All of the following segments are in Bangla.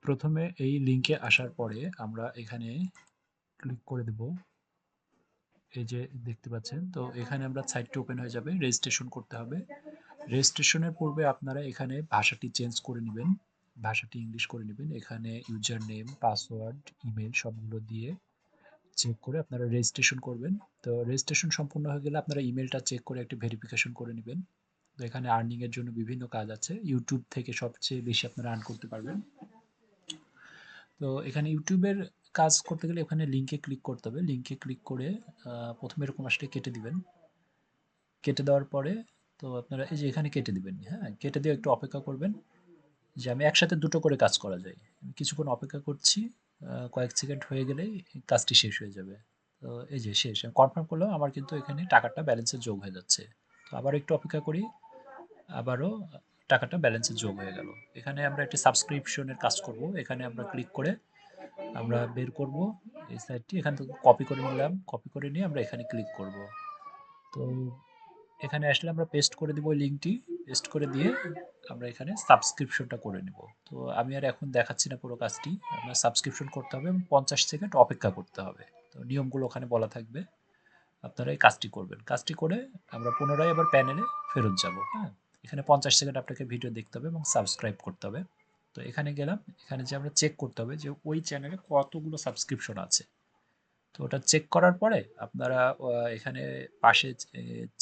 প্রথমে এই লিঙ্কে আসার পরে আমরা এখানে ক্লিক করে দেব। এই যে দেখতে পাচ্ছেন, তো এখানে আমরা সাইটটি ওপেন হয়ে যাবে, রেজিস্ট্রেশন করতে হবে। রেজিস্ট্রেশনের পূর্বে আপনারা এখানে ভাষাটি চেঞ্জ করে নেবেন, ভাষাটি ইংলিশ করে নেবেন। এখানে ইউজার নেম, পাসওয়ার্ড, ইমেল সবগুলো দিয়ে চেক করে আপনারা রেজিস্ট্রেশন করবেন। তো রেজিস্ট্রেশন সম্পূর্ণ হয়ে গেলে আপনারা ইমেলটা চেক করে একটি ভেরিফিকেশন করে নেবেন। তো এখানে আর্নিং এর জন্য বিভিন্ন কাজ আছে, ইউটিউব থেকে সবচেয়ে বেশি আপনারা আর্ন করতে পারবেন। তো এখানে ইউটিউবের কাজ করতে গেলে এখানে লিঙ্কে ক্লিক করতে হবে। লিঙ্কে ক্লিক করে প্রথমে এরকম আসলে কেটে দিবেন। কেটে দেওয়ার পরে তো আপনারা এই যে এখানে কেটে দিবেন, হ্যাঁ, কেটে দিয়ে একটু অপেক্ষা করবেন যে আমি একসাথে দুটো করে কাজ করা যায়। আমি কিছুক্ষণ অপেক্ষা করছি, কয়েক সেকেন্ড হয়ে গেলেই কাজটি শেষ হয়ে যাবে। তো এই যে শেষ, আমি কনফার্ম করলাম, আমার কিন্তু এখানে টাকাটা ব্যালেন্সে যোগ হয়ে যাচ্ছে। তো আবার একটু অপেক্ষা করি, আবারও টাকাটা ব্যালেন্সে যোগ হয়ে গেল। এখানে আমরা একটি সাবস্ক্রিপশনের কাজ করব। এখানে আমরা ক্লিক করে আমরা বের করব এই সাইটটি, এখান থেকে কপি করে নিলাম, কপি করে নিয়ে আমরা এখানে ক্লিক করব। তো এখানে আসলে আমরা পেস্ট করে দিব ওই লিঙ্কটি, পেস্ট করে দিয়ে আমরা এখানে সাবস্ক্রিপশনটা করে নেব। তো আমি আর এখন দেখাচ্ছি না পুরো কাজটি, আপনার সাবস্ক্রিপশন করতে হবে এবং 50 সেকেন্ড অপেক্ষা করতে হবে। তো নিয়মগুলো ওখানে বলা থাকবে, আপনারা এই কাজটি করবেন। কাজটি করে আমরা পুনরায় আবার প্যানেলে ফেরত যাব। হ্যাঁ, এখানে 50 সেকেন্ড আপনাকে ভিডিও দেখতে হবে এবং সাবস্ক্রাইব করতে হবে। তো এখানে গেলাম, এখানে যে আমরা চেক করতে হবে যে ওই চ্যানেলে কতগুলো সাবস্ক্রিপশন আছে। তো ওটা চেক করার পরে আপনারা এখানে পাশে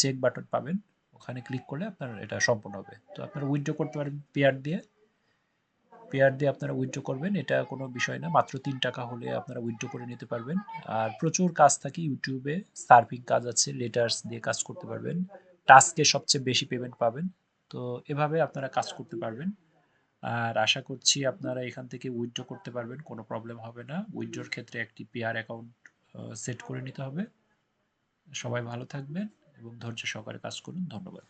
চেক বাটন পাবেন, ওখানে ক্লিক করলে আপনার এটা সম্পূর্ণ হবে। তো আপনারা উইথড্র করতে পারেন পেয়ার দিয়ে, পেয়ার দিয়ে আপনারা উইথড্র করবেন, এটা কোনো বিষয় না, মাত্র 3 টাকা হলে আপনারা উইথড্র করে নিতে পারবেন। আর প্রচুর কাজ থাকে ইউটিউবে, সার্ফিং কাজ আছে, লেটার্স দিয়ে কাজ করতে পারবেন, টাস্কে সবচেয়ে বেশি পেমেন্ট পাবেন। তো এভাবে আপনারা কাজ করতে পারবেন। আর আশা করছি আপনারা এখান থেকে উইথড্র করতে পারবেন, কোনো প্রবলেম হবে না। উইথড্রর ক্ষেত্রে একটি পেয়ার অ্যাকাউন্ট সেট করে নিতে হবে। সবাই ভালো থাকবেন এবং ধৈর্য সহকারে কাজ করুন। ধন্যবাদ।